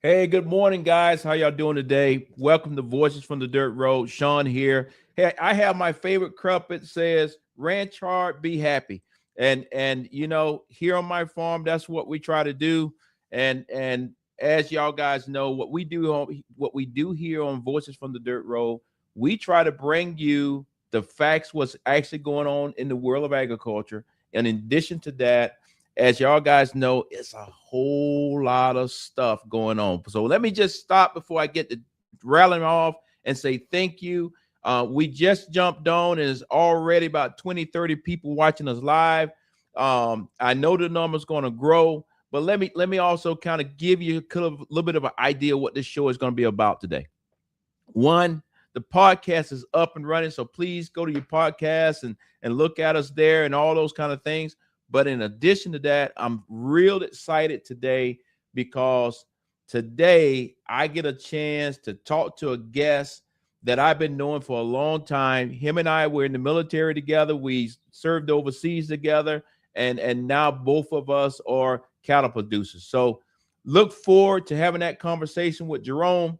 Hey, good morning, guys. How y'all doing today? Welcome to Voices from the Dirt Road. Shawn here. Hey, I have my favorite crumpet says ranch hard, be happy. And here on my farm, that's what we try to do. And as y'all guys know, what we do here on Voices from the Dirt Road, we try to bring you the facts, what's actually going on in the world of agriculture. And in addition to that, as y'all guys know, it's a whole lot of stuff going on. So let me just stop before I get to rattling off and say thank you. We just jumped on, and there's already about 20, 30 people watching us live. I know the number's going to grow, but let me also kind of give you a little bit of an idea what this show is going to be about today. One, the podcast is up and running, so please go to your podcast and look at us there and all those kind of things. But in addition to that, I'm real excited today because today I get a chance to talk to a guest that I've been knowing for a long time. Him and I were in the military together. We served overseas together, and now both of us are cattle producers. So look forward to having that conversation with Jerome.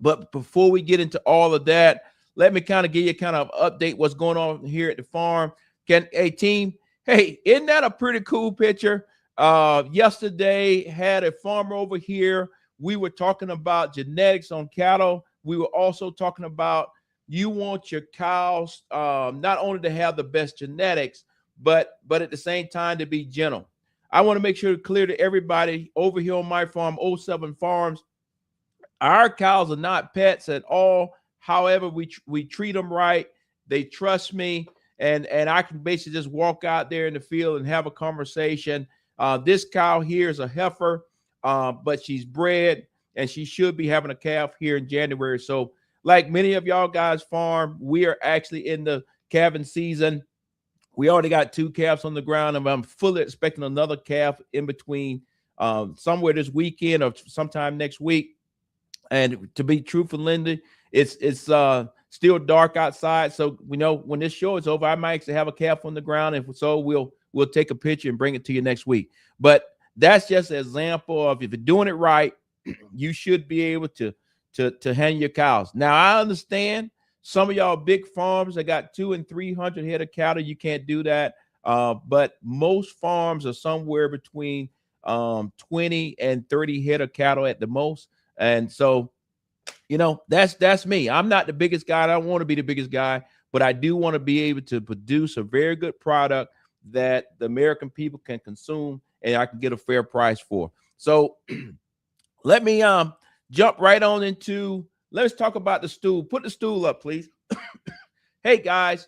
But before we get into all of that, let me kind of give you kind of update what's going on here at the farm. Hey team, hey, isn't that a pretty cool picture? Yesterday had a farmer over here. We were talking about genetics on cattle. We were also talking about you want your cows not only to have the best genetics, but at the same time to be gentle. I want to make sure to clear to everybody over here on my farm, '07 Farms. Our cows are not pets at all. However, we treat them right. They trust me, and I can basically just walk out there in the field and have a conversation. This cow here is a heifer, but she's bred, and she should be having a calf here in January. So, like many of y'all guys farm, we are actually in the calving season. We already got 2 calves on the ground, and I'm fully expecting another calf in between somewhere this weekend or sometime next week. And to be truthful, Linda, it's still dark outside. So we know when this show is over, I might actually have a calf on the ground. And so we'll take a picture and bring it to you next week. But that's just an example of if you're doing it right, you should be able to handle your cows. Now I understand some of y'all big farms that got 200 and 300 head of cattle, you can't do that. But most farms are somewhere between 20 and 30 head of cattle at the most. And so, that's me. I'm not the biggest guy. I don't want to be the biggest guy, but I do want to be able to produce a very good product that the American people can consume and I can get a fair price for. So let me jump right on into, let's talk about the stool. Put the stool up, please. Hey guys,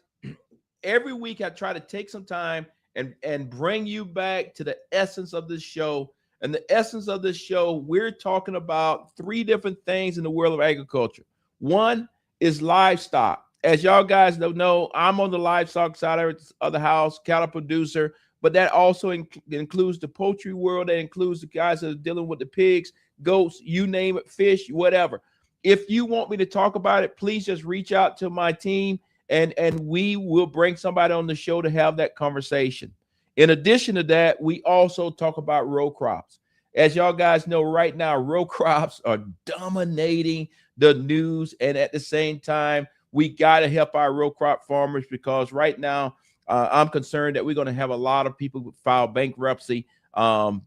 every week I try to take some time and bring you back to the essence of this show. And the essence of this show, we're talking about 3 different things in the world of agriculture. One is livestock. As y'all guys know, I'm on the livestock side of the house, cattle producer, but that also includes the poultry world. That includes the guys that are dealing with the pigs, goats, you name it, fish, whatever. If you want me to talk about it, please just reach out to my team and we will bring somebody on the show to have that conversation. In addition to that, we also talk about row crops. As y'all guys know, right now, row crops are dominating the news. And at the same time, we got to help our row crop farmers because right now, I'm concerned that we're going to have a lot of people file bankruptcy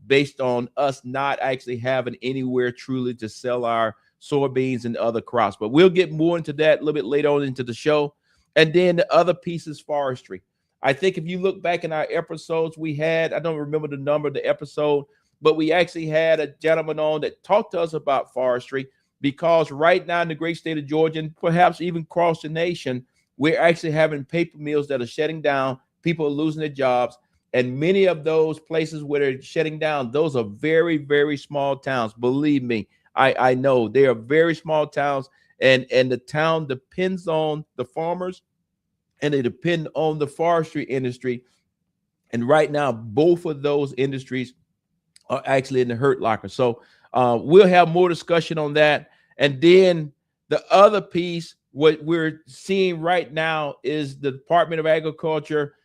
based on us not actually having anywhere truly to sell our soybeans and other crops. But we'll get more into that a little bit later on into the show. And then the other piece is forestry. I think if you look back in our episodes we had, I don't remember the number of the episode, but we actually had a gentleman on that talked to us about forestry because right now in the great state of Georgia, and perhaps even across the nation, we're actually having paper mills that are shutting down. People are losing their jobs. And many of those places where they're shutting down, those are very, very small towns. Believe me, I know they are very small towns. And the town depends on the farmers and they depend on the forestry industry. And right now, both of those industries are actually in the hurt locker. So we'll have more discussion on that. And then the other piece, what we're seeing right now is the Department of Agriculture,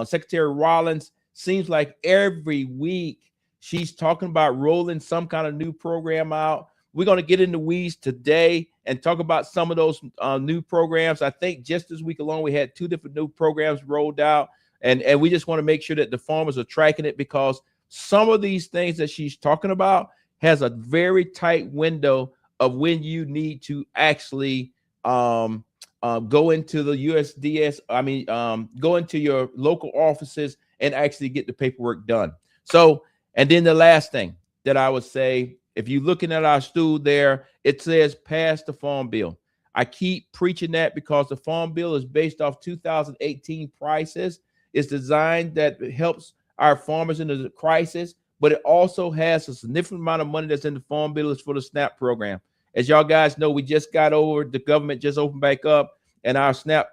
Secretary Rollins seems like every week She's talking about rolling some kind of new program out. We're going to get in the weeds today and talk about some of those new programs. I think just this week alone, we had 2 different new programs rolled out. And we just want to make sure that the farmers are tracking it, because some of these things that she's talking about has a very tight window of when you need to actually go into the USDS. Go into your local offices and actually get the paperwork done. So, and then the last thing that I would say, if you're looking at our stool there, it says pass the farm bill. I keep preaching that because the farm bill is based off 2018 prices. It's designed that helps our farmers in the crisis, but it also has a significant amount of money that's in the farm bill is for the SNAP program. As y'all guys know, we just got over, the government just opened back up, and our SNAP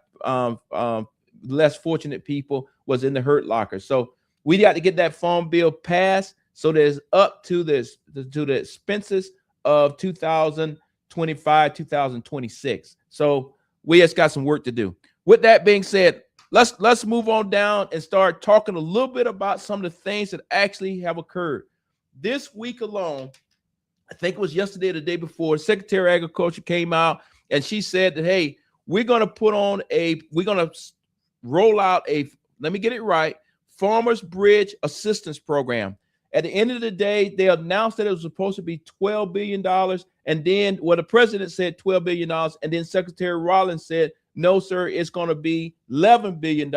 less fortunate people was in the hurt locker. So we got to get that farm bill passed so there's up to this to the expenses of 2025, 2026. So we just got some work to do. With that being said, let's move on down and start talking a little bit about some of the things that actually have occurred this week alone. I think it was yesterday or the day before, Secretary of Agriculture came out and she said that, hey, we're going to roll out let me get it right, Farmers Bridge Assistance Program. At the end of the day, they announced that it was supposed to be $12 billion. And then, the president said $12 billion. And then Secretary Rollins said, no, sir, it's going to be $11 billion.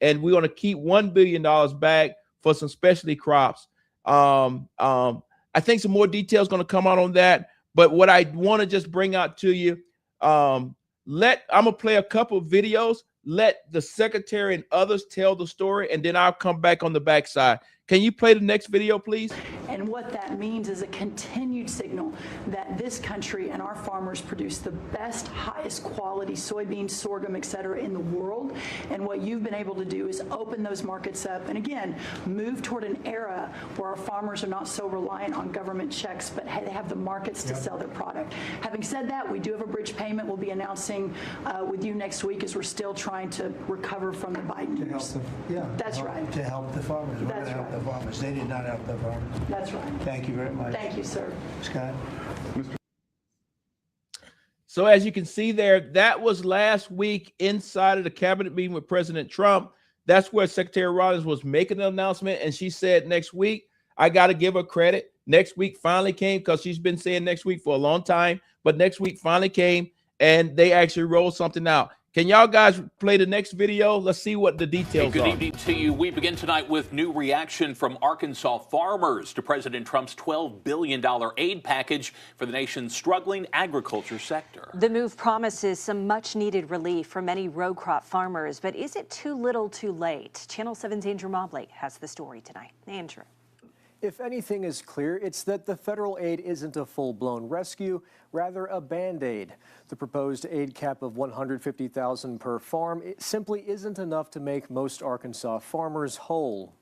And we're going to keep $1 billion back for some specialty crops. I think some more details going to come out on that. But what I want to just bring out to you, I'm going to play a couple of videos. Let the secretary and others tell the story, and then I'll come back on the backside. Can you play the next video, please? And what that means is a continued signal that this country and our farmers produce the best, highest quality soybeans, sorghum, et cetera, in the world. And what you've been able to do is open those markets up and, again, move toward an era where our farmers are not so reliant on government checks, but they have the markets to sell their product. Having said that, we do have a bridge payment we'll be announcing with you next week, as we're still trying to recover from the Biden years. That's right. To help the farmers. That's right. Help the farmers. They did not help the farmers. That's right. Thank you very much. Thank you, sir. Scott? So as you can see there, that was last week inside of the cabinet meeting with President Trump. That's where Secretary Rollins was making an announcement, and she said next week. I got to give her credit. Next week finally came, because she's been saying next week for a long time, but next week finally came, and they actually rolled something out. Can y'all guys play the next video? Let's see what the details are. Good evening to you. We begin tonight with new reaction from Arkansas farmers to President Trump's $12 billion aid package for the nation's struggling agriculture sector. The move promises some much-needed relief for many row crop farmers, but is it too little too late? Channel 7's Andrew Mobley has the story tonight. Andrew. If anything is clear, it's that the federal aid isn't a full-blown rescue, rather a Band-Aid. The proposed aid cap of $150,000 per farm simply isn't enough to make most Arkansas farmers whole.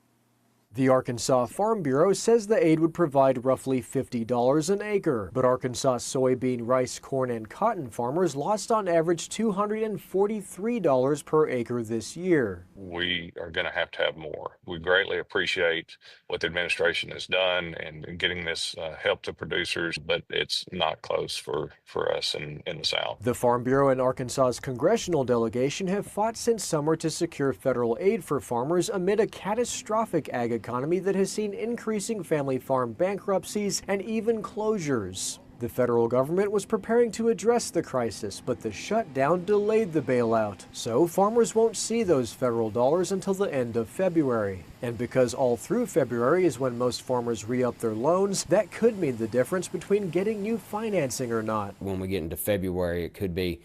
The Arkansas Farm Bureau says the aid would provide roughly $50 an acre, but Arkansas soybean, rice, corn, and cotton farmers lost on average $243 per acre this year. We are going to have more. We greatly appreciate what the administration has done and getting this help to producers, but it's not close for us in the South. The Farm Bureau and Arkansas's congressional delegation have fought since summer to secure federal aid for farmers amid a catastrophic ag economy that has seen increasing family farm bankruptcies and even closures. The federal government was preparing to address the crisis, but the shutdown delayed the bailout. So farmers won't see those federal dollars until the end of February. And because all through February is when most farmers re-up their loans, that could mean the difference between getting new financing or not. When we get into February, it could be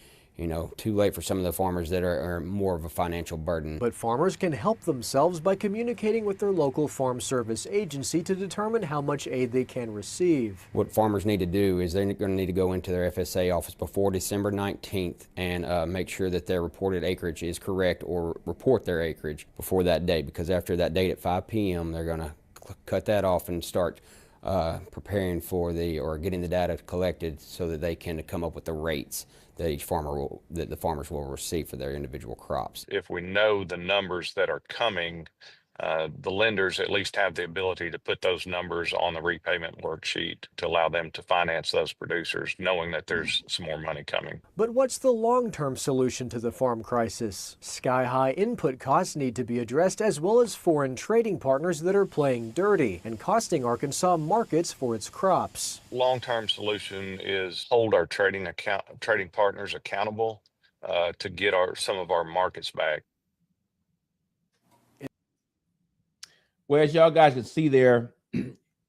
too late for some of the farmers that are more of a financial burden. But farmers can help themselves by communicating with their local farm service agency to determine how much aid they can receive. What farmers need to do is they're going to need to go into their FSA office before December 19th and make sure that their reported acreage is correct, or report their acreage before that date, because after that date at 5 p.m. they're going to cut that off and start preparing for or getting the data collected so that they can come up with the rates that the farmers will receive for their individual crops. If we know the numbers that are coming, the lenders at least have the ability to put those numbers on the repayment worksheet to allow them to finance those producers, knowing that there's some more money coming. But what's the long-term solution to the farm crisis? Sky-high input costs need to be addressed, as well as foreign trading partners that are playing dirty and costing Arkansas markets for its crops. Long-term solution is hold our trading partners accountable to get some of our markets back. Well, as y'all guys can see there,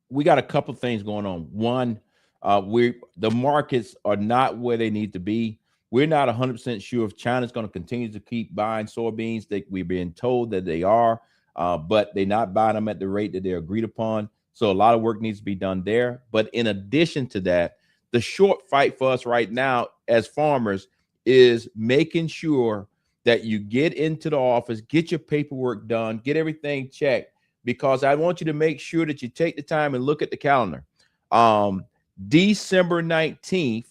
we got a couple things going on. One, the markets are not where they need to be. We're not 100% sure if China's going to continue to keep buying soybeans. We're being told that they are, but they're not buying them at the rate that they're agreed upon. So a lot of work needs to be done there. But in addition to that, the short fight for us right now as farmers is making sure that you get into the office, get your paperwork done, get everything checked, because I want you to make sure that you take the time and look at the calendar. December 19th,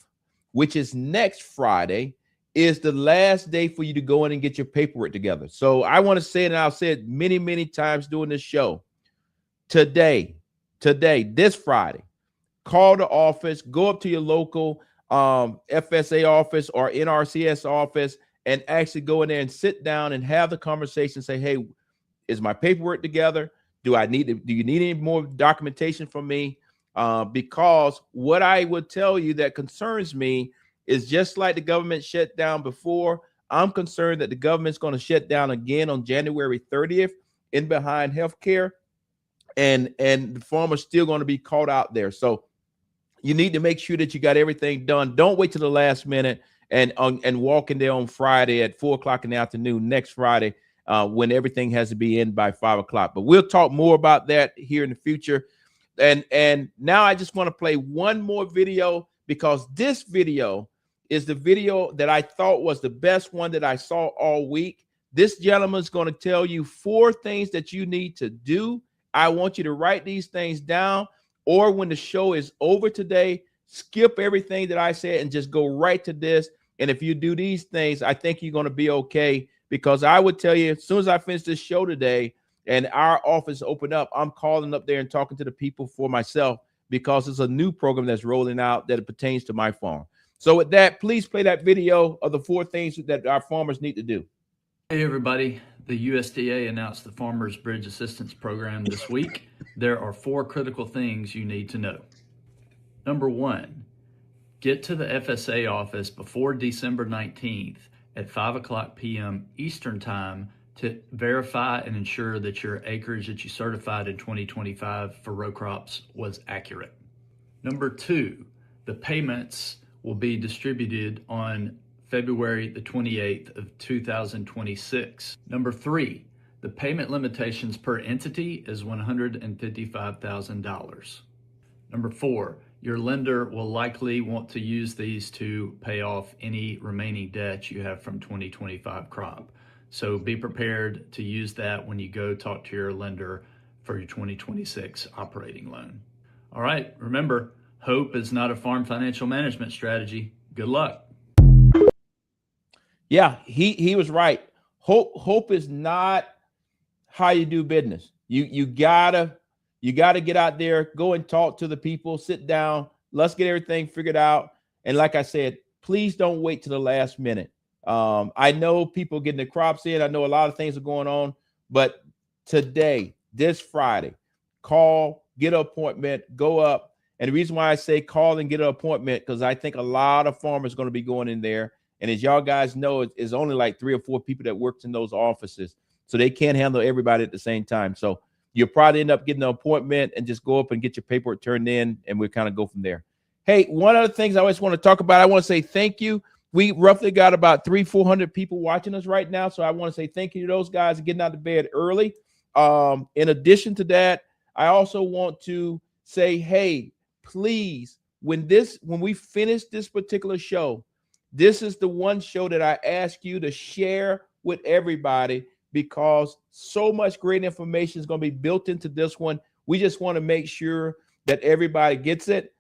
which is next Friday, is the last day for you to go in and get your paperwork together. So I want to say it, and I've said many, many times during this show, today, this Friday, call the office, go up to your local FSA office or NRCS office, and actually go in there and sit down and have the conversation. Say, hey, is my paperwork together? Do you need any more documentation from me? Because what I would tell you that concerns me is, just like the government shut down before, I'm concerned that the government's going to shut down again on January 30th in behind healthcare, and the farmers still going to be caught out there. So you need to make sure that you got everything done. Don't wait till the last minute and walk in there on Friday at 4 o'clock in the afternoon next Friday, when everything has to be in by 5 o'clock. But we'll talk more about that here in the future. And now I just want to play one more video, because this video is the video that I thought was the best one that I saw all week. This gentleman's going to tell you 4 things that you need to do. I want you to write these things down, or when the show is over today, skip everything that I said and just go right to this. And if you do these things, I think you're going to be okay. Because I would tell you, as soon as I finish this show today and our office open up, I'm calling up there and talking to the people for myself, because it's a new program that's rolling out that pertains to my farm. So with that, please play that video of the 4 things that our farmers need to do. Hey everybody, the USDA announced the Farmers Bridge Assistance Program this week. There are 4 critical things you need to know. Number 1, get to the FSA office before December 19th at 5 p.m. Eastern Time to verify and ensure that your acreage that you certified in 2025 for row crops was accurate. Number 2, the payments will be distributed on February the 28th of 2026. Number 3, the payment limitations per entity is $155,000. Number 4, your lender will likely want to use these to pay off any remaining debt you have from 2025 crop. So be prepared to use that when you go talk to your lender for your 2026 operating loan. All right, remember, hope is not a farm financial management strategy. Good luck. Yeah, he was right. Hope is not how you do business. You gotta get out there, go and talk to the people, sit down, let's get everything figured out. And like I said, please don't wait to the last minute. I know people getting the crops in. I know a lot of things are going on, but today, this Friday, call, get an appointment, go up. And the reason why I say call and get an appointment, because I think a lot of farmers are going to be going in there. And as y'all guys know, it's only like 3 or 4 people that works in those offices. So they can't handle everybody at the same time. So you'll probably end up getting an appointment and just go up and get your paperwork turned in, and we'll kind of go from there. Hey, one of the things I always want to talk about, I want to say thank you. We roughly got about 300-400 people watching us right now. So I want to say thank you to those guys getting out of bed early. In addition to that, I also want to say, hey, please, when we finish this particular show, this is the one show that I ask you to share with everybody, because so much great information is going to be built into this one. We just want to make sure that everybody gets it,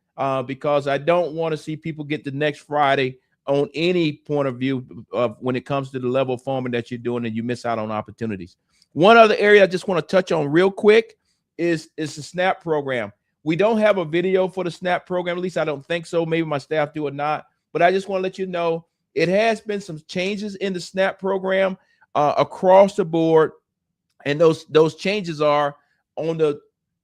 because I don't want to see people get the next Friday on any point of view of when it comes to the level of farming that you're doing, and you miss out on opportunities. One other area I just want to touch on real quick is the SNAP program. We don't have a video for the SNAP program. At least I don't think so. Maybe my staff do or not. But I just want to let you know it has been some changes in the SNAP program across the board. And those changes are on the,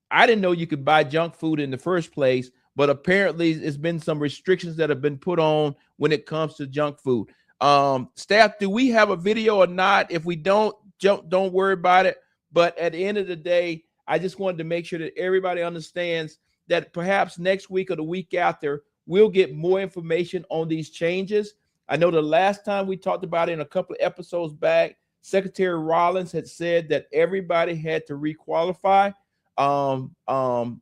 I didn't know you could buy junk food in the first place, but apparently it's been some restrictions that have been put on when it comes to junk food. Staff, do we have a video or not? If we don't worry about it. But at the end of the day, I just wanted to make sure that everybody understands that perhaps next week or the week after, we'll get more information on these changes. I know the last time we talked about it in a couple of episodes back, Secretary Rollins had said that everybody had to requalify to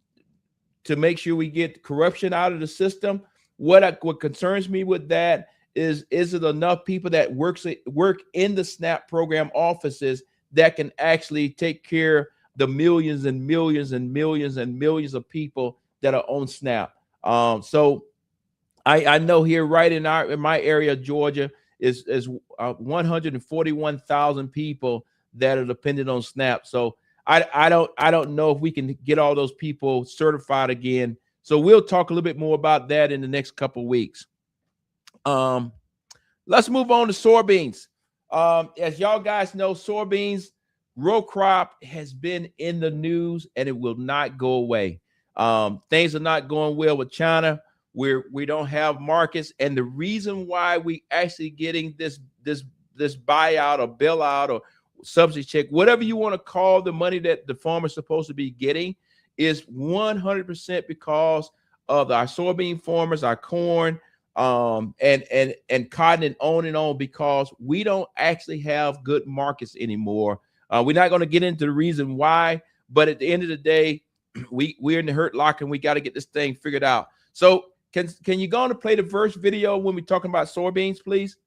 make sure we get corruption out of the system. What concerns me with that is it enough people that work in the SNAP program offices that can actually take care of the millions and millions and millions and millions of people that are on SNAP. So I know here right in my area of Georgia is 141,000 people that are dependent on SNAP. So I don't know if we can get all those people certified again. So we'll talk a little bit more about that in the next couple of weeks. Let's move on to soybeans. As y'all guys know, soybeans row crop has been in the news and it will not go away. Things are not going well with China. We don't have markets, and the reason why we actually getting this buyout or bailout or subsidy check, whatever you want to call the money that the farmer's supposed to be getting, is 100% because of our soybean farmers, our corn, and cotton, and on, because we don't actually have good markets anymore. We're not going to get into the reason why, but at the end of the day, we're in the hurt lock and we got to get this thing figured out. So can you go on to play the first video when we're talking about soybeans, please?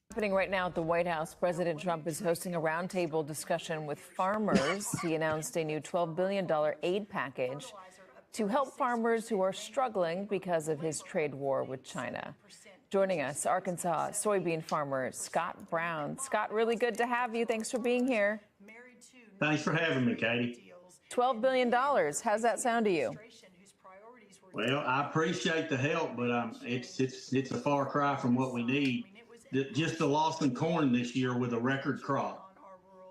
Happening right now at the White House, President Trump is hosting a roundtable discussion with farmers. He announced a new $12 billion aid package to help farmers who are struggling because of his trade war with China. Joining us, Arkansas soybean farmer Scott Brown. Scott, really good to have you. Thanks for being here. Thanks for having me, Katie. $12 billion. How's that sound to you? Well, I appreciate the help, but it's a far cry from what we need. Just the loss in corn this year with a record crop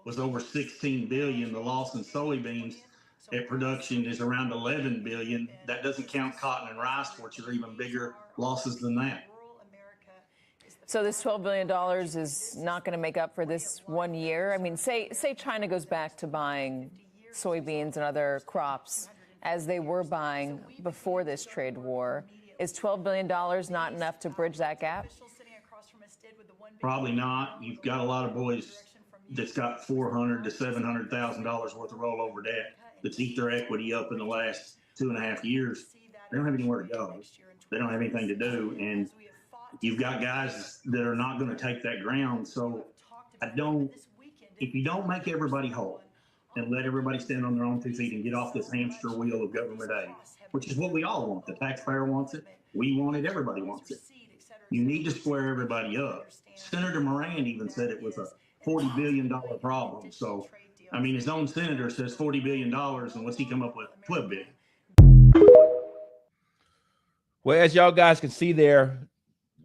was over 16 billion. The loss in soybeans at production is around 11 billion. That doesn't count cotton and rice, which are even bigger losses than that. So this $12 billion is not going to make up for this 1 year. I mean, say China goes back to buying soybeans and other crops as they were buying before this trade war. Is $12 billion not enough to bridge that gap? Probably not. You've got a lot of boys that's got $400,000 to $700,000 worth of rollover debt that's eat their equity up in the last 2.5 years. They don't have anywhere to go. They don't have anything to do. And you've got guys that are not going to take that ground. So if you don't make everybody whole and let everybody stand on their own 2 feet and get off this hamster wheel of government aid, which is what we all want. The taxpayer wants it. We want it. Everybody wants it. You need to square everybody up. Senator Moran even said it was a $40 billion problem. So, I mean, his own senator says $40 billion, and what's he come up with? $12 billion. Well, as y'all guys can see there,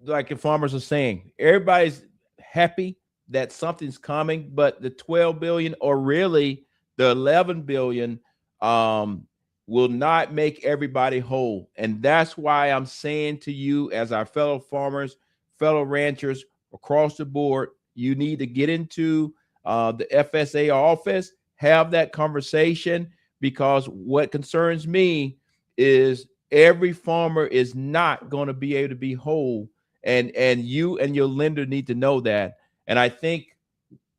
like the farmers are saying, everybody's happy that something's coming, but the 12 billion or really the 11 billion will not make everybody whole. And that's why I'm saying to you, as our fellow farmers, fellow ranchers across the board, you need to get into the FSA office, have that conversation, because what concerns me is every farmer is not going to be able to be whole. And you and your lender need to know that. And I think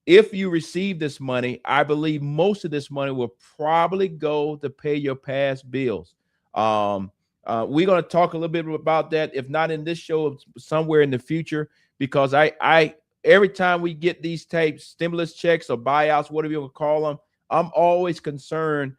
if you receive this money, I believe most of this money will probably go to pay your past bills. We're going to talk a little bit about that, if not in this show, somewhere in the future, because I every time we get these types stimulus checks or buyouts, whatever you want to call them, I'm always concerned: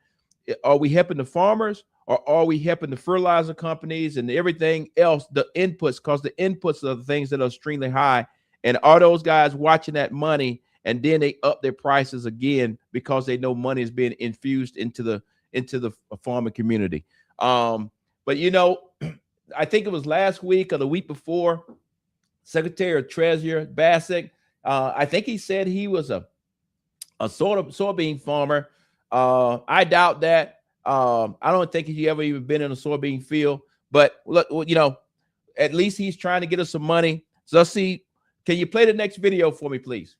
are we helping the farmers or are we helping the fertilizer companies and everything else, the inputs, because the inputs are the things that are extremely high. And are those guys watching that money and then they up their prices again because they know money is being infused into the farming community? But you know, I think it was last week or the week before, Secretary of Treasury Bassett, I think he said he was a sort of soybean farmer. I doubt that. I don't think he ever even been in a soybean field. But look, you know, at least he's trying to get us some money. So let's see. Can you play the next video for me, please?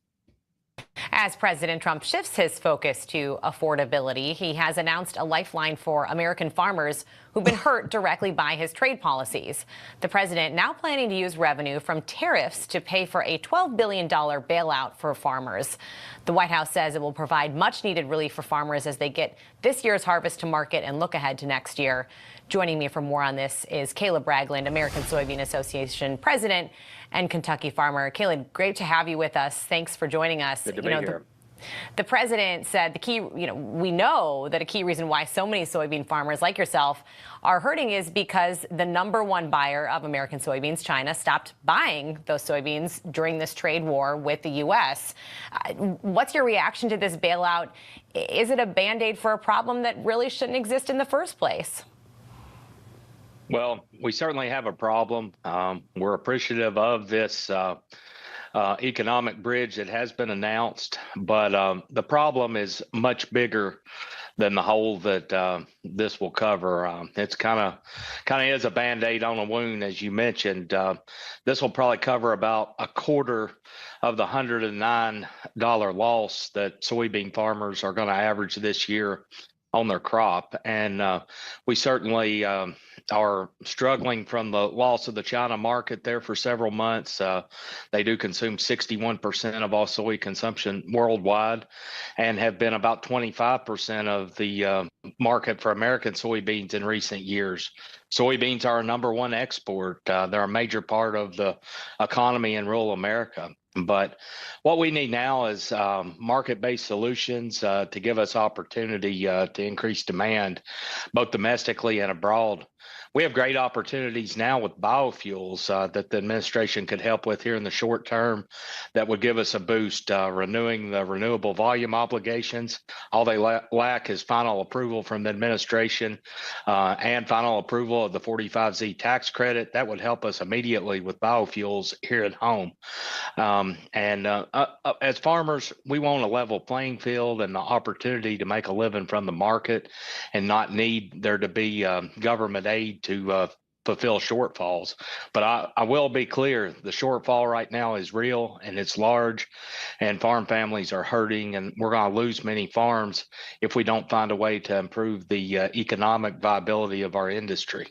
As President Trump shifts his focus to affordability, he has announced a lifeline for American farmers who've been hurt directly by his trade policies. The president now planning to use revenue from tariffs to pay for a $12 billion bailout for farmers. The White House says it will provide much needed relief for farmers as they get this year's harvest to market and look ahead to next year. Joining me for more on this is Caleb Ragland, American Soybean Association president and Kentucky farmer. Caleb, great to have you with us. Thanks for joining us. Good to be here. The president said the key, we know that a key reason why so many soybean farmers like yourself are hurting is because the #1 buyer of American soybeans, China, stopped buying those soybeans during this trade war with the U.S. What's your reaction to this bailout? Is it a Band-Aid for a problem that really shouldn't exist in the first place? Well, we certainly have a problem. We're appreciative of this economic bridge that has been announced, but the problem is much bigger than the hole that this will cover. It's kind of is a Band-Aid on a wound, as you mentioned. This will probably cover about a quarter of the $109 loss that soybean farmers are going to average this year on their crop. And we certainly are struggling from the loss of the China market there for several months. They do consume 61% of all soy consumption worldwide and have been about 25% of the market for American soybeans in recent years. Soybeans are our #1 export. They're a major part of the economy in rural America. But what we need now is market-based solutions to give us opportunity to increase demand, both domestically and abroad. We have great opportunities now with biofuels that the administration could help with here in the short term that would give us a boost, renewing the renewable volume obligations. All they lack is final approval from the administration and final approval of the 45Z tax credit. That would help us immediately with biofuels here at home. As farmers, we want a level playing field and the opportunity to make a living from the market and not need there to be government aid to fulfill shortfalls. But I will be clear, the shortfall right now is real and it's large, and farm families are hurting, and we're going to lose many farms if we don't find a way to improve the economic viability of our industry.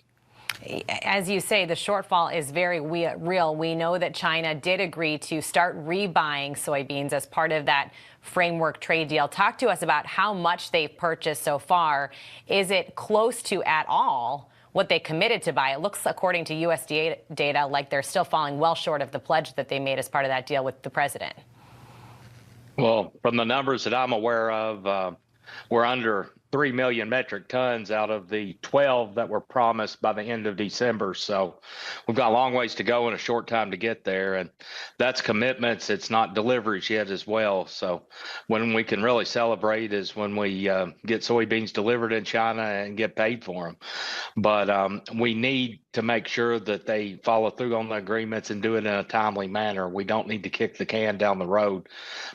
As you say, the shortfall is very real. We know that China did agree to start rebuying soybeans as part of that framework trade deal. Talk to us about how much they've purchased so far. Is it close to at all what they committed to buy? It looks, according to USDA data, like they're still falling well short of the pledge that they made as part of that deal with the president. Well, from the numbers that I'm aware of, we're under 3 million metric tons out of the 12 that were promised by the end of December. So we've got a long ways to go and a short time to get there. And that's commitments. It's not deliveries yet as well. So when we can really celebrate is when we get soybeans delivered in China and get paid for them. But we need to make sure that they follow through on the agreements and do it in a timely manner. We don't need to kick the can down the road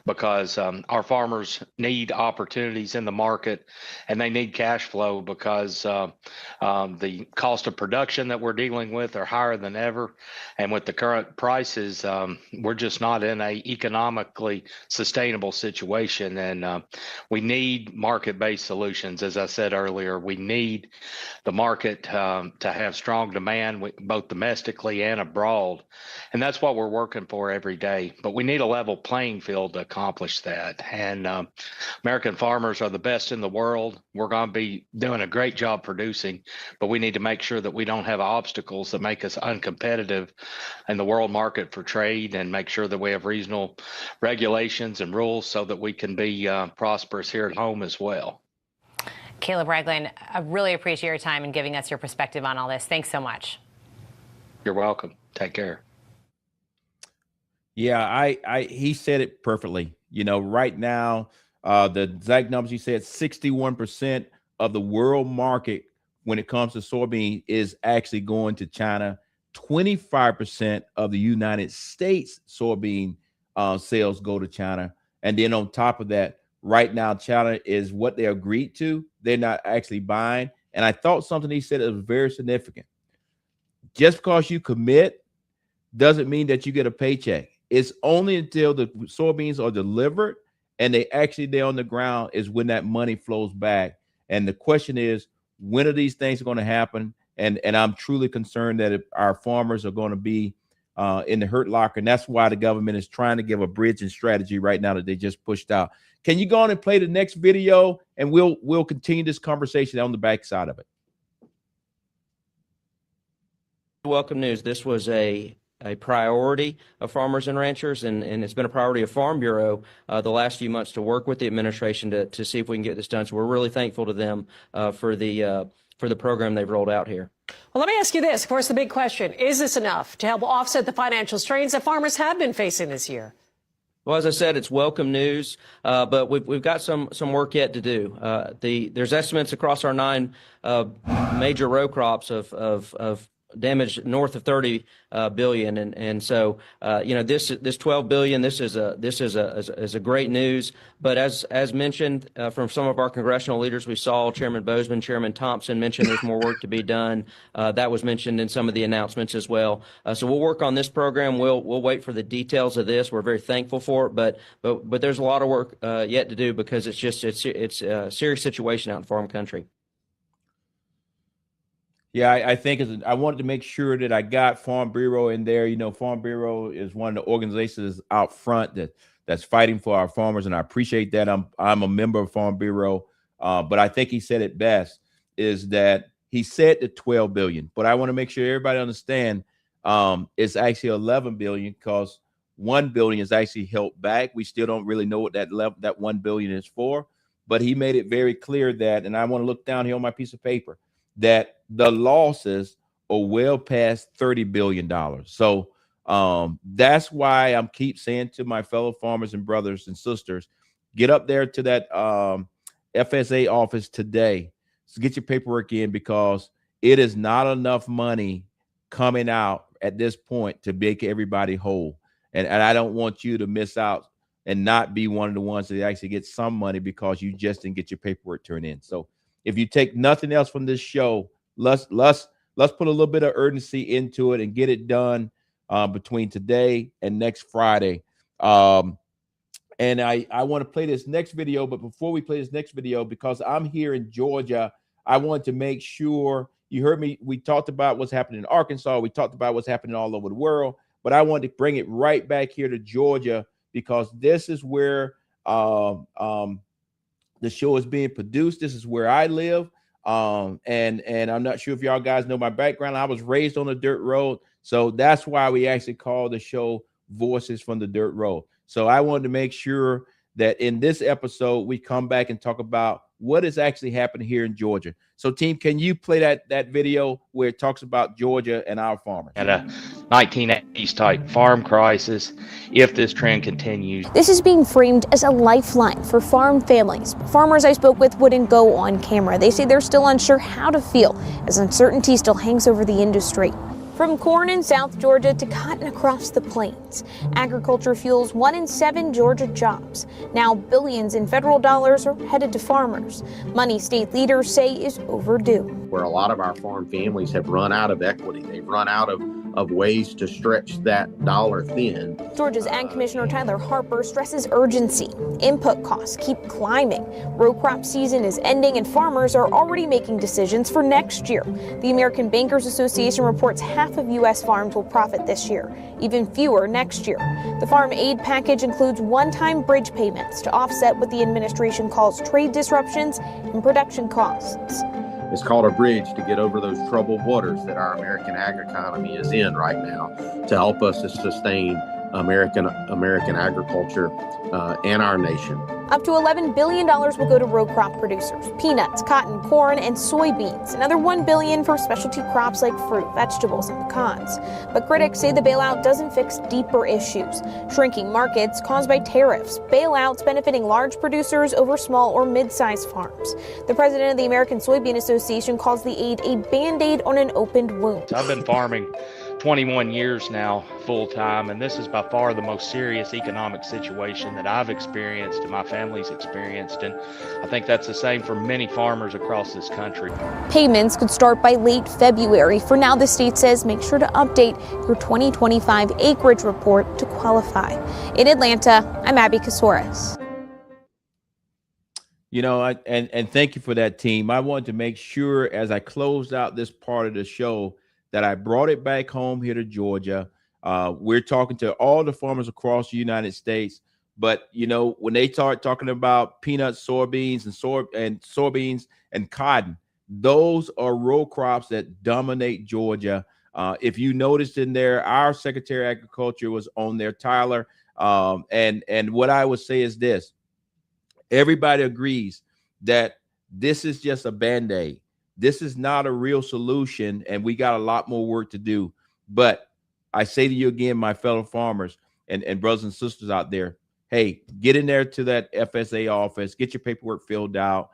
because our farmers need opportunities in the market and they need cash flow because the cost of production that we're dealing with are higher than ever. And with the current prices, we're just not in a economically sustainable situation. And we need market-based solutions. As I said earlier, we need the market to have strong demand, both domestically and abroad. And that's what we're working for every day. But we need a level playing field to accomplish that. And American farmers are the best in the world. We're going to be doing a great job producing, but we need to make sure that we don't have obstacles that make us uncompetitive in the world market for trade, and make sure that we have reasonable regulations and rules so that we can be prosperous here at home as well. Caleb Ragland, I really appreciate your time and giving us your perspective on all this. Thanks so much. You're welcome. Take care. Yeah, he said it perfectly. You know, right now, the exact numbers he said, 61% of the world market when it comes to soybean is actually going to China. 25% of the United States soybean sales go to China. And then on top of that, right now, China is what they agreed to. They're not actually buying. And I thought something he said that was very significant. Just because you commit doesn't mean that you get a paycheck. It's only until the soybeans are delivered and they're on the ground is when that money flows back. And the question is, when are these things going to happen? And I'm truly concerned that if our farmers are going to be in the hurt locker, and that's why the government is trying to give a bridging strategy right now that they just pushed out. Can you go on and play the next video, and we'll continue this conversation on the backside of it. Welcome news. This was a priority of farmers and ranchers, and it's been a priority of Farm Bureau the last few months to work with the administration to see if we can get this done. So we're really thankful to them for the program they've rolled out here. Well, let me ask you this. Of course, the big question, is this enough to help offset the financial strains that farmers have been facing this year? Well, as I said, it's welcome news, but we've got some work yet to do. There's estimates across our 9 major row crops of damage north of 30 billion, and so this 12 billion, this is a great news. But as mentioned from some of our congressional leaders, we saw Chairman Bozeman, Chairman Thompson mention there's more work to be done. That was mentioned in some of the announcements as well. So we'll work on this program. We'll wait for the details of this. We're very thankful for it, but there's a lot of work yet to do because it's a serious situation out in farm country. Yeah, I think I wanted to make sure that I got Farm Bureau in there. You know, Farm Bureau is one of the organizations out front that's fighting for our farmers, and I appreciate that. I'm a member of Farm Bureau, but I think he said it best, is that he said the 12 billion, but I want to make sure everybody understand it's actually 11 billion because 1 billion is actually held back. We still don't really know what that 1 billion is for, but he made it very clear that, and I want to look down here on my piece of paper, that the losses are well past $30 billion. So that's why I'm keep saying to my fellow farmers and brothers and sisters, get up there to that FSA office today. So get your paperwork in, because it is not enough money coming out at this point to make everybody whole. And I don't want you to miss out and not be one of the ones that actually get some money because you just didn't get your paperwork turned in. So if you take nothing else from this show, let's put a little bit of urgency into it and get it done between today and next Friday. And I want to play this next video, but before we play this next video, because I'm here in Georgia, I want to make sure you heard me. We talked about what's happening in Arkansas. We talked about what's happening all over the world, but I wanted to bring it right back here to Georgia because this is where the show is being produced. This is where I live. And I'm not sure if y'all guys know my background. I was raised on a dirt road. So that's why we actually call the show Voices from the Dirt Road. So I wanted to make sure that in this episode, we come back and talk about what is actually happening here in Georgia. So team, can you play that video where it talks about Georgia and our farmers? At a 1980s type farm crisis, if this trend continues. This is being framed as a lifeline for farm families. Farmers I spoke with wouldn't go on camera. They say they're still unsure how to feel as uncertainty still hangs over the industry. From corn in South Georgia to cotton across the plains, agriculture fuels 1 in 7 Georgia jobs. Now billions in federal dollars are headed to farmers. Money state leaders say is overdue. Where a lot of our farm families have run out of equity. They've run out of ways to stretch that dollar thin. Georgia's Ag Commissioner Tyler Harper stresses urgency. Input costs keep climbing. Row crop season is ending and farmers are already making decisions for next year. The American Bankers Association reports half of U.S. farms will profit this year, even fewer next year. The farm aid package includes one-time bridge payments to offset what the administration calls trade disruptions and production costs. It's called a bridge to get over those troubled waters that our American ag economy is in right now, to help us to sustain American agriculture and our nation. Up to $11 billion will go to row crop producers: peanuts, cotton, corn, and soybeans. Another $1 billion for specialty crops like fruit, vegetables, and pecans. But critics say the bailout doesn't fix deeper issues: shrinking markets caused by tariffs, bailouts benefiting large producers over small or mid-sized farms. The president of the American Soybean Association calls the aid a Band-Aid on an opened wound. I've been farming 21 years now full time, and this is by far the most serious economic situation that I've experienced and my family's experienced, and I think that's the same for many farmers across this country. Payments could start by late February. For now, the state says make sure to update your 2025 acreage report to qualify. In Atlanta, I'm Abby Kasouris. You know, and thank you for that, team. I wanted to make sure as I closed out this part of the show that I brought it back home here to Georgia. We're talking to all the farmers across the United States, but you know, when they start talking about peanuts, soybeans, and soybeans and cotton, those are row crops that dominate Georgia. If you noticed in there, our Secretary of Agriculture was on there, Tyler. And what I would say is this: everybody agrees that this is just a Band-Aid. This is not a real solution, and we got a lot more work to do. But I say to you again, my fellow farmers and brothers and sisters out there, hey, get in there to that FSA office, get your paperwork filled out,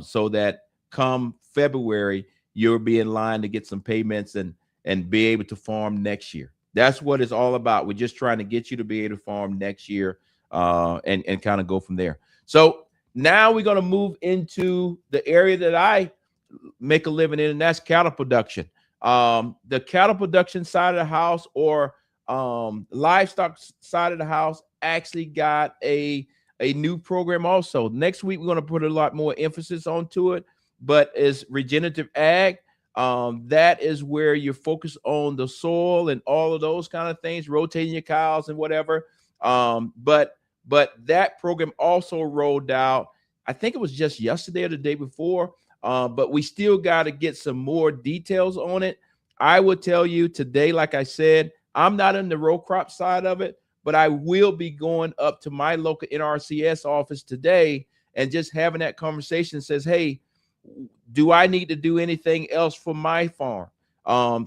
so that come February, you'll be in line to get some payments and be able to farm next year. That's what it's all about. We're just trying to get you to be able to farm next year, and kind of go from there. So now we're going to move into the area that I make a living in, and that's cattle production. The cattle production side of the house, or livestock side of the house, actually got a new program also. Next week, we're going to put a lot more emphasis onto it, but it's regenerative ag. That is where you focus on the soil and all of those kind of things, rotating your cows and whatever. But that program also rolled out, I think it was just yesterday or the day before, but we still got to get some more details on it. I will tell you today, like I said, I'm not in the row crop side of it, but I will be going up to my local NRCS office today and just having that conversation. Says, hey, do I need to do anything else for my farm?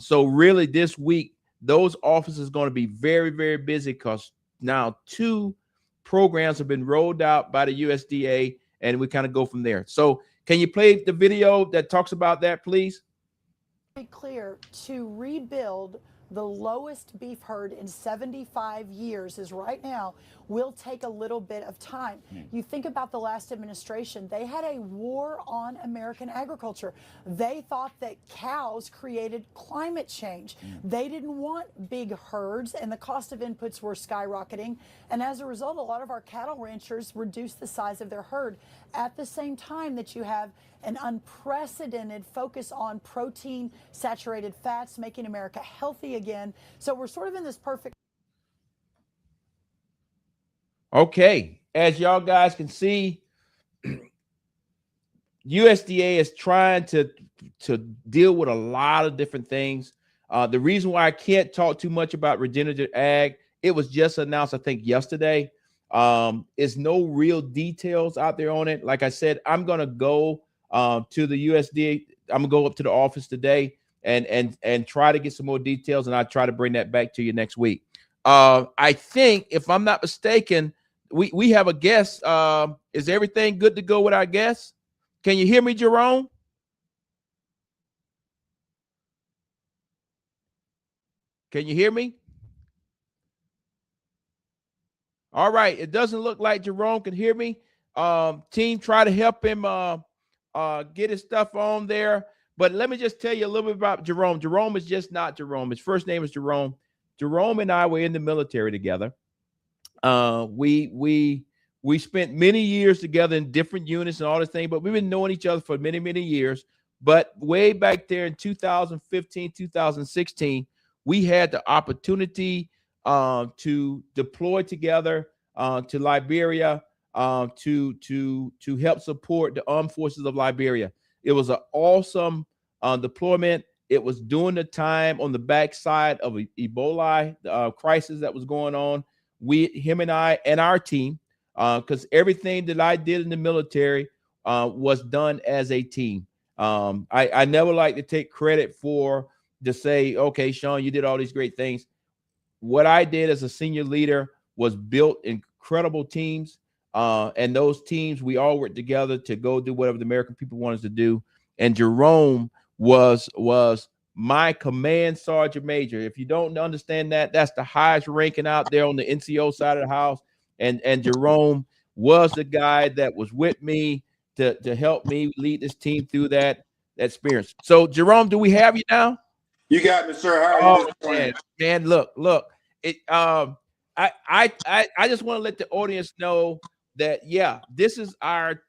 So really this week, those offices are going to be very, very busy, because now 2 programs have been rolled out by the USDA, and we kind of go from there. So can you play the video that talks about that, please? Be clear, to rebuild the lowest beef herd in 75 years is right now will take a little bit of time. You think about the last administration, they had a war on American agriculture. They thought that cows created climate change. They didn't want big herds, and the cost of inputs were skyrocketing. And as a result, a lot of our cattle ranchers reduced the size of their herd at the same time that you have an unprecedented focus on protein, saturated fats, making America healthy again. So we're sort of in this perfect. Okay, as y'all guys can see, USDA is trying to deal with a lot of different things. The reason why I can't talk too much about regenerative ag, it was just announced, I think, yesterday. There's no real details out there on it. Like I said, I'm going to go to the USDA. I'm going to go up to the office today and try to get some more details, and I'll try to bring that back to you next week. I think, if I'm not mistaken, we have a guest. Is everything good to go with our guest? Can you hear me, Jerome? Can you hear me? All right. It doesn't look like Jerome can hear me. Team, try to help him get his stuff on there. But let me just tell you a little bit about Jerome. Jerome is just not Jerome. His first name is Jerome. Jerome and I were in the military together. We spent many years together in different units and all this thing, but we've been knowing each other for many, many years. But way back there in 2015, 2016, we had the opportunity to deploy together to Liberia to help support the armed forces of Liberia. It was an awesome deployment. It was during the time on the backside of Ebola crisis that was going on. Him and I and our team because everything that I did in the military was done as a team. I never like to take credit for to say, okay, Shawn, you did all these great things. What I did as a senior leader was built incredible teams. And those teams, we all worked together to go do whatever the American people wanted us to do. And Jerome was my command sergeant major. If you don't understand that, that's the highest ranking out there on the NCO side of the house. And Jerome was the guy that was with me to help me lead this team through that experience. So, Jerome, do we have you now? You got me, sir. How are you this morning? Man, look. It I just want to let the audience know that this is our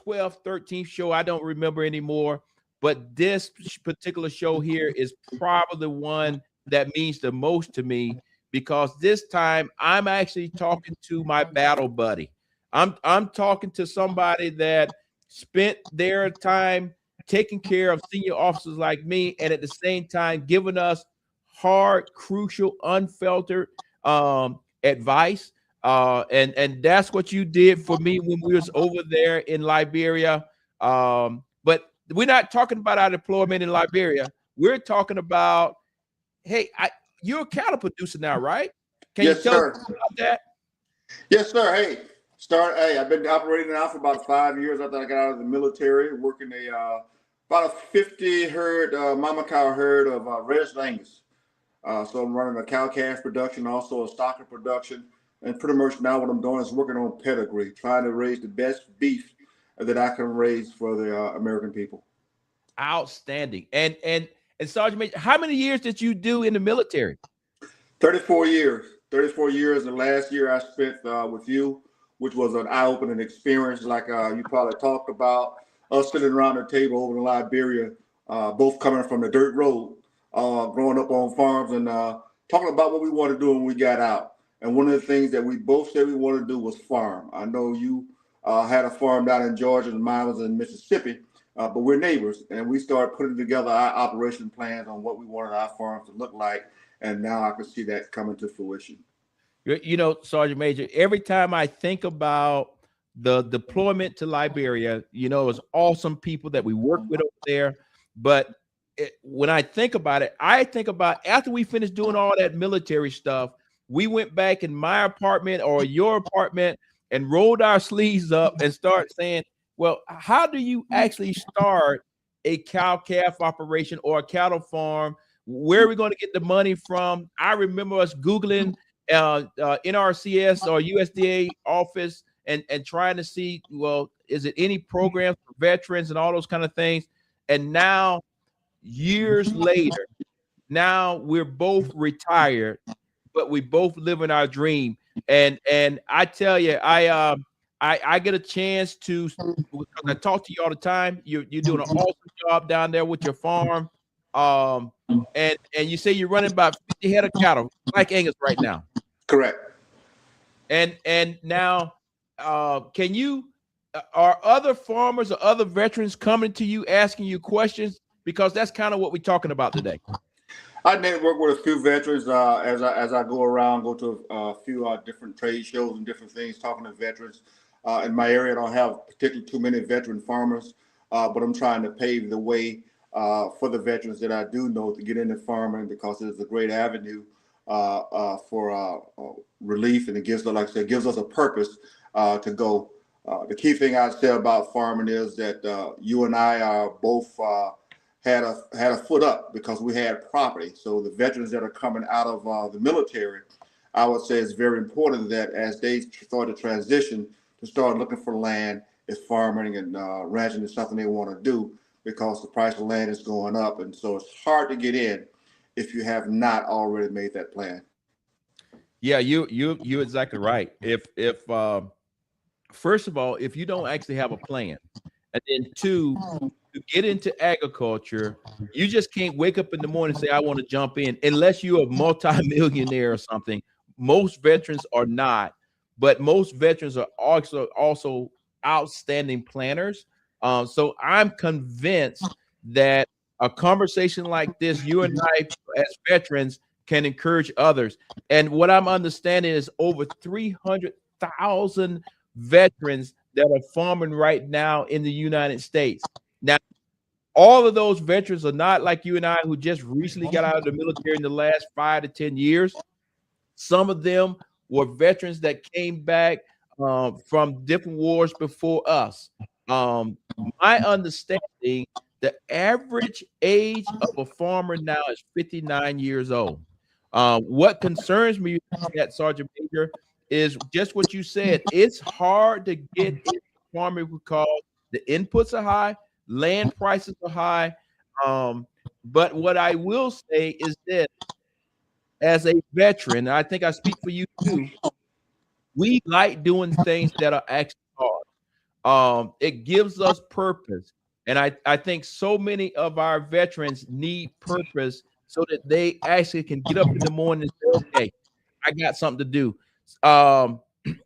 12th, 13th show. I don't remember anymore, but this particular show here is probably the one that means the most to me, because this time I'm actually talking to my battle buddy. I'm talking to somebody that spent their time taking care of senior officers like me, and at the same time giving us hard, crucial, unfiltered advice. And that's what you did for me when we was over there in Liberia. But we're not talking about our deployment in Liberia. We're talking about, hey, you're a cattle producer now, right? Can you tell us about that? Yes, sir. Hey, I've been operating now for about 5 years after I got out of the military, working about a 50 herd mama cow herd of Res Angus. So I'm running a cow-calf production, also a stocker production, and pretty much now what I'm doing is working on pedigree, trying to raise the best beef that I can raise for the American people. Outstanding. And Sergeant Major, how many years did you do in the military? 34 years. 34 years, and last year I spent with you, which was an eye-opening experience, like you probably talked about, us sitting around the table over in Liberia, both coming from the dirt road, growing up on farms, and talking about what we want to do when we got out. And one of the things that we both said we wanted to do was farm. I know you had a farm down in Georgia and mine was in Mississippi, but we're neighbors, and we started putting together our operation plans on what we wanted our farms to look like, and now I can see that coming to fruition. You know, Sergeant Major, every time I think about the deployment to Liberia, you know, it's awesome people that we work with over there, but when I think about it, I think about after we finished doing all that military stuff, we went back in my apartment or your apartment and rolled our sleeves up and start saying, well, how do you actually start a cow-calf operation or a cattle farm? Where are we going to get the money from? I remember us Googling NRCS or USDA office and trying to see, well, is it any programs for veterans and all those kind of things? And now, years later, now we're both retired, but we both live in our dream. And I tell you, I get a chance to, because I talk to you all the time. You're doing an awesome job down there with your farm. And you say you're running about 50 head of cattle, like Angus right now. Correct. And now, can you, are other farmers or other veterans coming to you asking you questions? Because that's kind of what we're talking about today. I network with a few veterans as I go around, go to a few different trade shows and different things, talking to veterans. In my area, I don't have particularly too many veteran farmers, but I'm trying to pave the way for the veterans that I do know to get into farming, because it is a great avenue for relief, and it gives, like I said, gives us a purpose to go. The key thing I'd say about farming is that you and I are both had a foot up because we had property. So the veterans that are coming out of the military, I would say it's very important that as they start to transition, to start looking for land, if farming and ranching is something they want to do, because the price of land is going up. And so it's hard to get in if you have not already made that plan. Yeah, you're exactly right. If first of all, if you don't actually have a plan, and then two, to get into agriculture, you just can't wake up in the morning and say, I want to jump in, unless you're a multimillionaire or something. Most veterans are not, but most veterans are also outstanding planners. So I'm convinced that a conversation like this, you and I as veterans, can encourage others. And what I'm understanding is over 300,000 veterans that are farming right now in the United States. Now, all of those veterans are not like you and I who just recently got out of the military in the last 5 to 10 years. Some of them were veterans that came back from different wars before us. My understanding, the average age of a farmer now is 59 years old. What concerns me at Sergeant Major is just what you said. It's hard to get into farming because the inputs are high, land prices are high. But what I will say is this, as a veteran, I think I speak for you too, we like doing things that are actually hard. It gives us purpose. And I think so many of our veterans need purpose so that they actually can get up in the morning and say, okay, I got something to do. Um,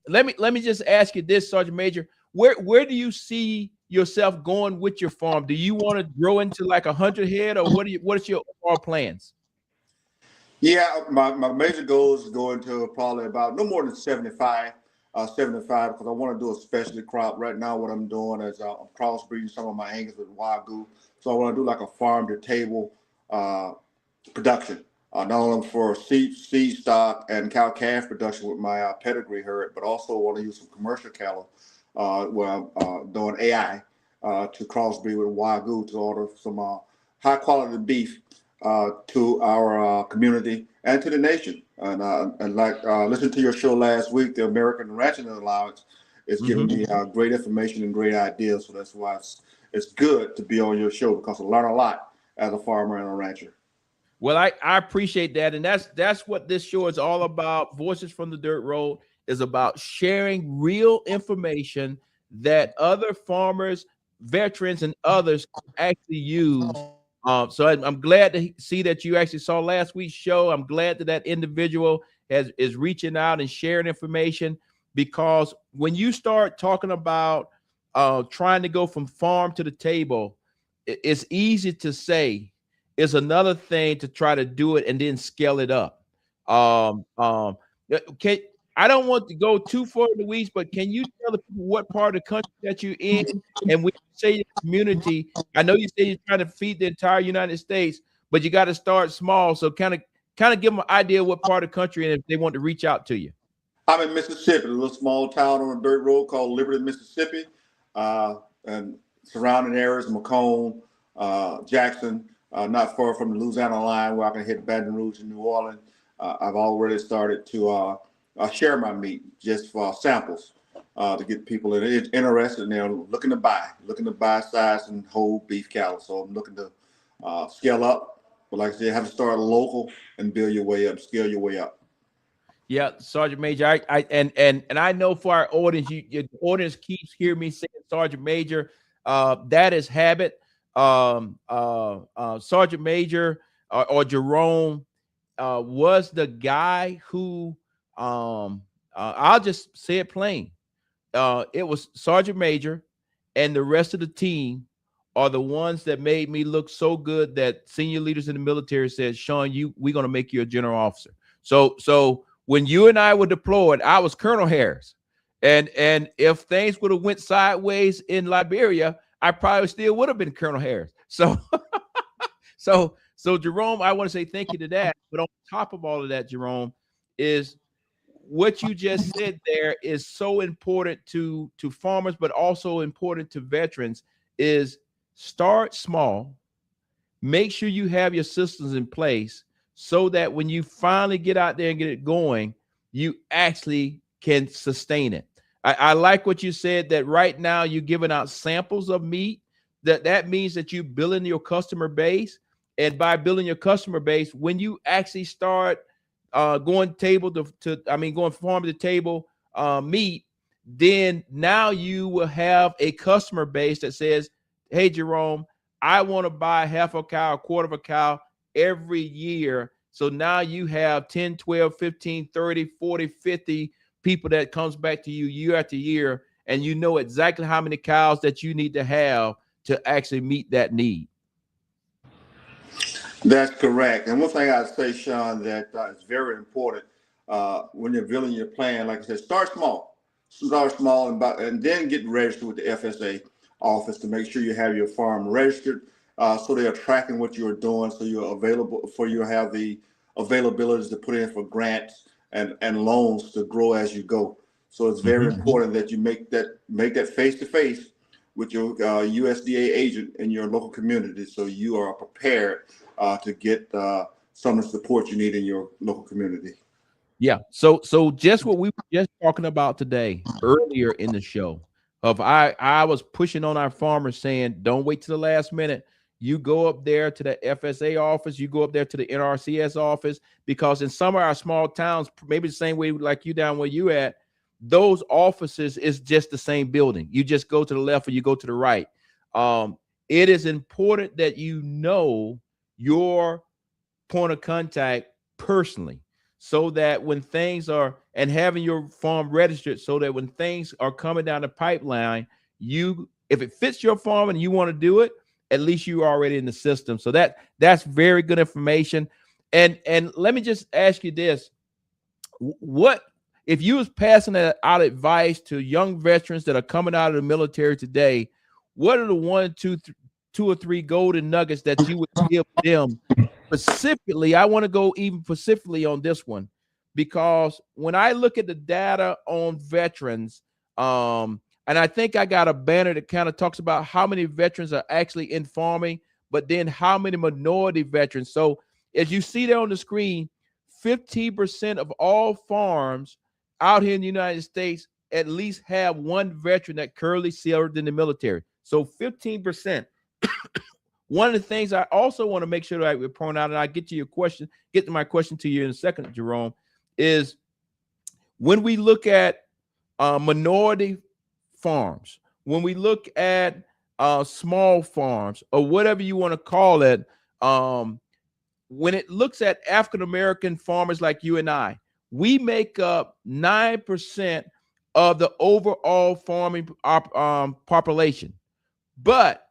let me just ask you this, Sergeant Major. Where do you see yourself going with your farm? Do you want to grow into like 100 head, or what is your overall plans? Yeah, my major goal is going to probably about no more than 75, 75, because I want to do a specialty crop. Right now, what I'm doing is I'm crossbreeding some of my Angus with Wagyu. So I want to do like a farm to table production, not only for seed stock and cow calf production with my pedigree herd, but also want to use some commercial cattle where I'm doing AI to crossbreed with Wagyu to order some high quality beef to our community and to the nation. And like listening to your show last week, the American Ranching Alliance is giving me great information and great ideas. So that's why it's good to be on your show, because I learn a lot as a farmer and a rancher. Well, I appreciate that. And that's what this show is all about. Voices from the Dirt Road is about sharing real information that other farmers, veterans, and others actually use. So I'm glad to see that you actually saw last week's show. I'm glad that individual is reaching out and sharing information, because when you start talking about trying to go from farm to the table, it's easy to say. It's another thing to try to do it and then scale it up. Um, um, can I don't want to go too far in the weeds, but can you tell the people what part of the country that you're in? And when you say community, I know you say you're trying to feed the entire United States, but you got to start small. So kind of give them an idea what part of the country, and if they want to reach out to you. I'm in Mississippi, a little small town on a dirt road called Liberty, Mississippi, and surrounding areas, Macomb, Jackson, not far from the Louisiana line where I can hit Baton Rouge and New Orleans. I've already started to share my meat just for samples to get people interested, and they're looking to buy size and whole beef cattle. So I'm looking to scale up, but like I said, you have to start local and build your way up, scale your way up. Yeah, Sergeant Major. And I know for our audience, your audience keeps hearing me saying Sergeant Major. That is habit. Sergeant Major or Jerome was the guy who I'll just say it plain. It was Sergeant Major and the rest of the team are the ones that made me look so good that senior leaders in the military said, Shawn, we're going to make you a general officer. So when you and I were deployed, I was Colonel Harris. And if things would have went sideways in Liberia, I probably still would have been Colonel Harris. So Jerome, I want to say thank you to that. But on top of all of that, Jerome, is what you just said there is so important to farmers, but also important to veterans, is start small, make sure you have your systems in place so that when you finally get out there and get it going, you actually can sustain it. I like what you said, that right now you're giving out samples of meat. That means that you're building your customer base. And by building your customer base, when you actually start going going farm to table meat, then now you will have a customer base that says, hey, Jerome, I want to buy half a cow, a quarter of a cow every year. So now you have 10, 12, 15, 30, 40, 50 people that comes back to you year after year, and you know exactly how many cows that you need to have to actually meet that need. That's correct. And one thing I'd say, Shawn, that is very important when you're building your plan, like I said, start small. start small, and then get registered with the FSA office to make sure you have your farm registered, so they are tracking what you're doing, so you're available for you have the availabilities to put in for grants and loans to grow as you go. So it's very important that you make that face to face with your USDA agent in your local community, so you are prepared to get some of the support you need in your local community. Yeah. So just what we were just talking about today earlier in the show of I was pushing on our farmers saying, don't wait to the last minute. You go up there to the FSA office, you go up there to the NRCS office, because in some of our small towns, maybe the same way like you down where you at, those offices is just the same building. You just go to the left or you go to the right. It is important that you know your point of contact personally, so that when things are, and having your farm registered, so that when things are coming down the pipeline, if it fits your farm and you want to do it, at least you're already in the system. So that's very good information. And let me just ask you this: what if you was passing out advice to young veterans that are coming out of the military today? What are the two or three golden nuggets that you would give them? Specifically, I want to go even specifically on this one, because when I look at the data on veterans, and I think I got a banner that kind of talks about how many veterans are actually in farming, but then how many minority veterans. So as you see there on the screen, 15% of all farms out here in the United States at least have one veteran that currently served in the military. So 15%. One of the things I also want to make sure that I would point out, and I get to my question to you in a second, Jerome, is when we look at minority farms, when we look at small farms, or whatever you want to call it, when it looks at African-American farmers like you and I, we make up 9% of the overall farming population. But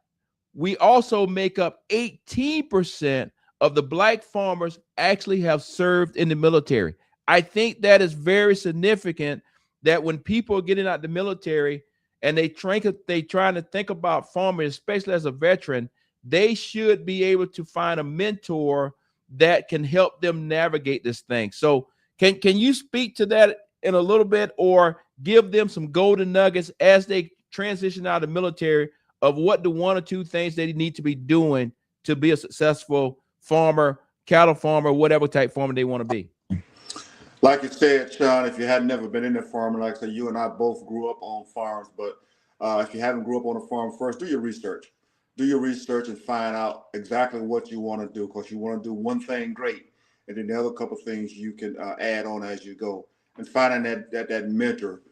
we also make up 18% of the black farmers actually have served in the military. I think that is very significant, that when people are getting out the military and they trying to think about farming, especially as a veteran, they should be able to find a mentor that can help them navigate this thing. So can you speak to that in a little bit, or give them some golden nuggets as they transition out of the military of what the one or two things they need to be doing to be a successful farmer, cattle farmer, whatever type farmer they want to be? Like you said, Shawn, if you had never been in a farming, like I said, you and I both grew up on farms, but if you haven't grew up on a farm, first do your research. Do your research and find out exactly what you want to do, because you want to do one thing great, and then the other couple of things you can add on as you go. And finding that mentor,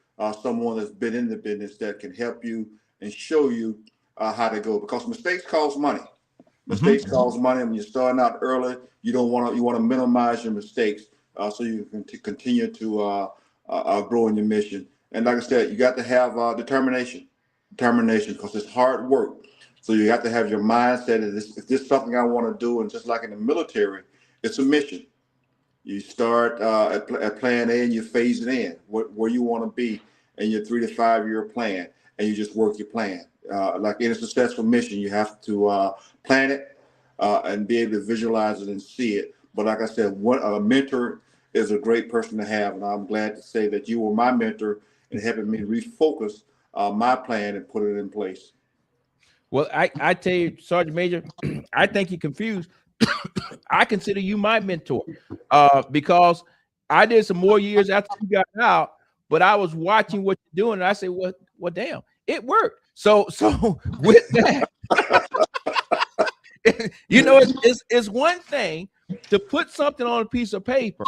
someone that's been in the business that can help you and show you how to go, because mistakes cost money. Mistakes cost money. When you're starting out early, you want to minimize your mistakes, so you can continue to grow in your mission. And like I said, you got to have determination, because it's hard work. So you have to have your mindset. If this is something I want to do, and just like in the military, it's a mission. You start at plan A and you phase it in where you want to be in your 3 to 5 year plan, and you just work your plan. Like in a successful mission, you have to plan it and be able to visualize it and see it. But like I said, a mentor is a great person to have, and I'm glad to say that you were my mentor in helping me refocus my plan and put it in place. Well, I tell you, Sergeant Major, I think you're confused. I consider you my mentor, because I did some more years after you got out, but I was watching what you're doing, and I said, "Well, damn, it worked." So with that, it's one thing to put something on a piece of paper.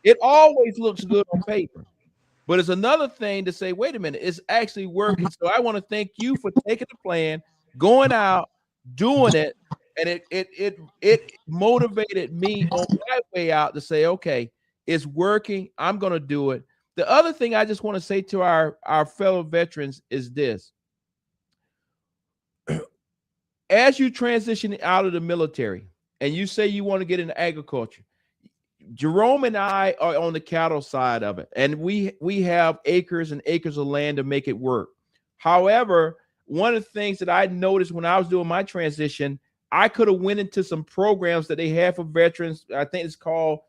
It always looks good on paper, but it's another thing to say, "Wait a minute, it's actually working." So I want to thank you for taking the plan, going out, doing it, and it motivated me on my way out to say, okay, it's working. I'm going to do it. The other thing I just want to say to our fellow veterans is this: as you transition out of the military and you say you want to get into agriculture, Jerome and I are on the cattle side of it, and we have acres and acres of land to make it work. However, one of the things that I noticed when I was doing my transition, I could have went into some programs that they have for veterans. I think it's called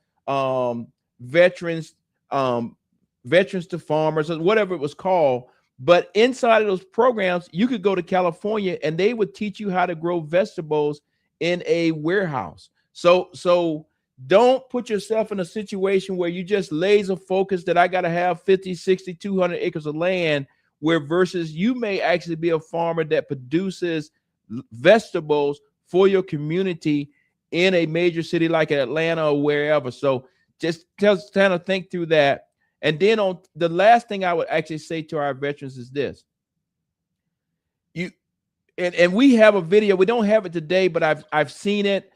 veterans to farmers, or whatever it was called. But inside of those programs, you could go to California and they would teach you how to grow vegetables in a warehouse. So don't put yourself in a situation where you just laser focus that I got to have 50, 60, 200 acres of land, where versus you may actually be a farmer that produces vegetables for your community in a major city like Atlanta or wherever. So just kind of think through that. And then on the last thing I would actually say to our veterans is this. And we have a video. We don't have it today, but I've seen it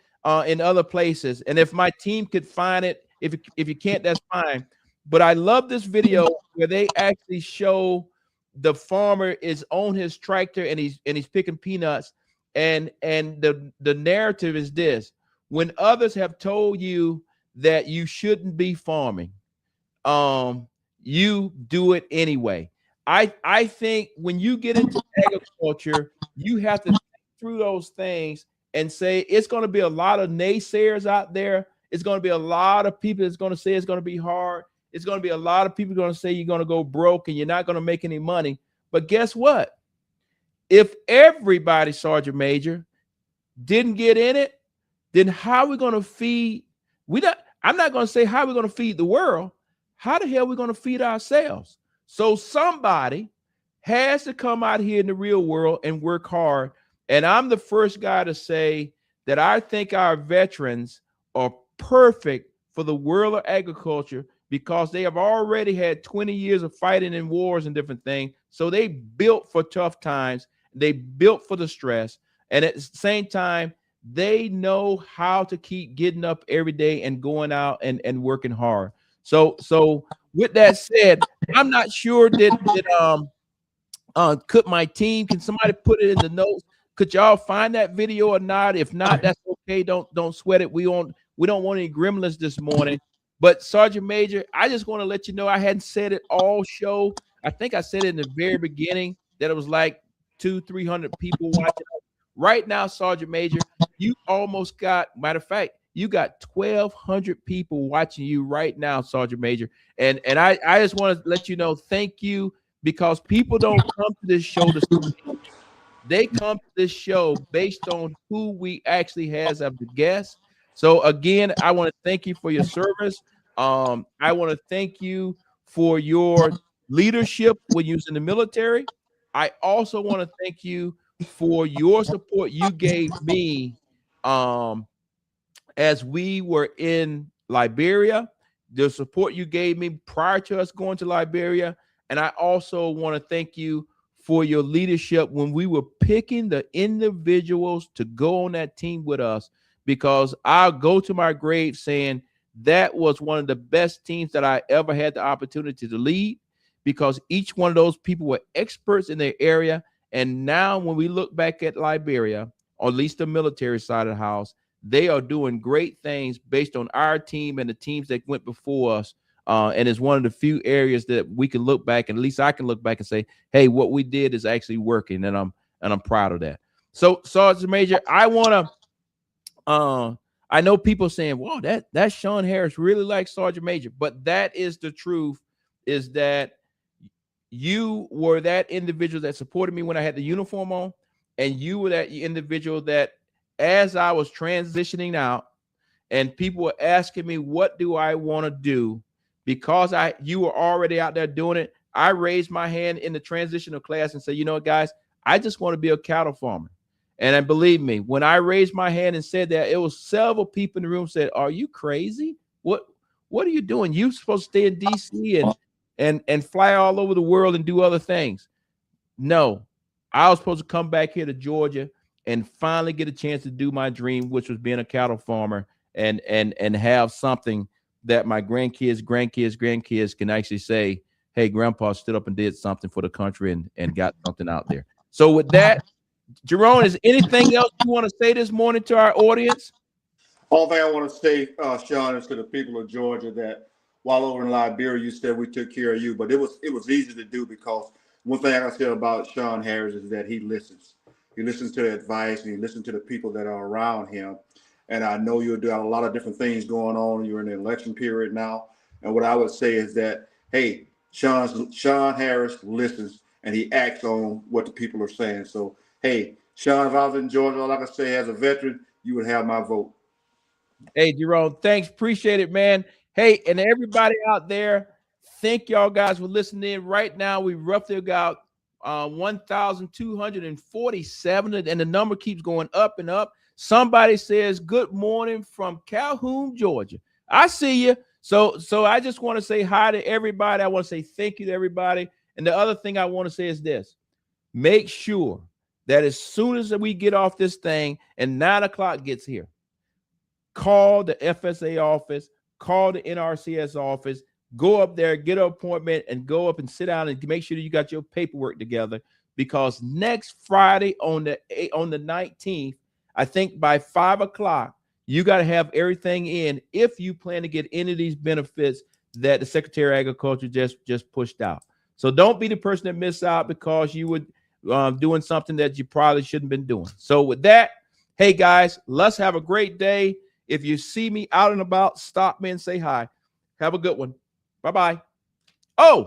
in other places. And if my team could find it, if you can't, that's fine. But I love this video where they actually show the farmer is on his tractor and he's picking peanuts. And the narrative is this: when others have told you that you shouldn't be farming, you do it anyway. I think when you get into agriculture, you have to think through those things and say it's going to be a lot of naysayers out there. It's going to be a lot of people that's going to say it's going to be hard. It's going to be a lot of people going to say you're going to go broke and you're not going to make any money. But guess what? If everybody, Sergeant Major, didn't get in it, then how are we going to feed? I'm not going to say how we're going to feed the world. How the hell are we going to feed ourselves? So somebody has to come out here in the real world and work hard. And I'm the first guy to say that I think our veterans are perfect for the world of agriculture because they have already had 20 years of fighting in wars and different things. So they built for tough times. They built for the stress. And at the same time, they know how to keep getting up every day and going out and working hard. So with that said, I'm not sure that could my team, can somebody put it in the notes? Could y'all find that video or not? If not, that's okay. Don't sweat it. We don't want any gremlins this morning. But Sergeant Major, I just want to let you know I hadn't said it all show. I think I said it in the very beginning that it was like 200-300 people watching. Right now, Sergeant Major, you almost got, matter of fact, you got 1,200 people watching you right now, Sergeant Major. And I just want to let you know, thank you, because people don't come to this show to see. They come to this show based on who we actually has as the guests. So again, I want to thank you for your service. I want to thank you for your leadership when you was in the military. I also want to thank you for your support you gave me as we were in Liberia, the support you gave me prior to us going to Liberia. And I also want to thank you for your leadership when we were picking the individuals to go on that team with us, because I'll go to my grave saying that was one of the best teams that I ever had the opportunity to lead, because each one of those people were experts in their area. And now when we look back at Liberia, or at least the military side of the house, they are doing great things based on our team and the teams that went before us. And it's one of the few areas that we can look back, and at least I can look back and say, hey, what we did is actually working, and I'm proud of that. So, Sergeant Major, I want to I know people saying, well, that Shawn Harris really likes Sergeant Major, but that is the truth, is that you were that individual that supported me when I had the uniform on, and you were that individual that as I was transitioning out and people were asking me, what do I want to do? Because you were already out there doing it, I raised my hand in the transitional class and said, you know what, guys, I just want to be a cattle farmer. And believe me, when I raised my hand and said that, it was several people in the room said, are you crazy? What are you doing? You're supposed to stay in DC and fly all over the world and do other things. No, I was supposed to come back here to Georgia and finally get a chance to do my dream, which was being a cattle farmer and have something that my grandkids can actually say, hey, grandpa stood up and did something for the country and got something out there. So with that, Jerome, is anything else you want to say this morning to our audience? All thing I want to say, Shawn, is to the people of Georgia that while over in Liberia, you said we took care of you, but it was easy to do because one thing I said about Shawn Harris is that he listens. He listens to the advice and he listens to the people that are around him. And I know you're doing a lot of different things going on. You're in the election period now. And what I would say is that, hey, Shawn Harris listens and he acts on what the people are saying. So, hey, Shawn, if I was in Georgia, like I say, as a veteran, you would have my vote. Hey, Jerome, thanks. Appreciate it, man. Hey, and everybody out there, thank y'all guys for listening in. Right now, we roughly got 1,247, and the number keeps going up and up. Somebody says, good morning from Calhoun, Georgia. I see you. So I just want to say hi to everybody. I want to say thank you to everybody. And the other thing I want to say is this. Make sure that as soon as we get off this thing and 9 o'clock gets here, call the FSA office, call the NRCS office, go up there, get an appointment, and go up and sit down and make sure that you got your paperwork together, because next Friday on the 19th, I think by 5 o'clock, you got to have everything in if you plan to get any of these benefits that the Secretary of Agriculture just pushed out. So don't be the person that missed out because you were doing something that you probably shouldn't have been doing. So with that, hey guys, let's have a great day. If you see me out and about, stop me and say hi. Have a good one. Bye-bye. Oh,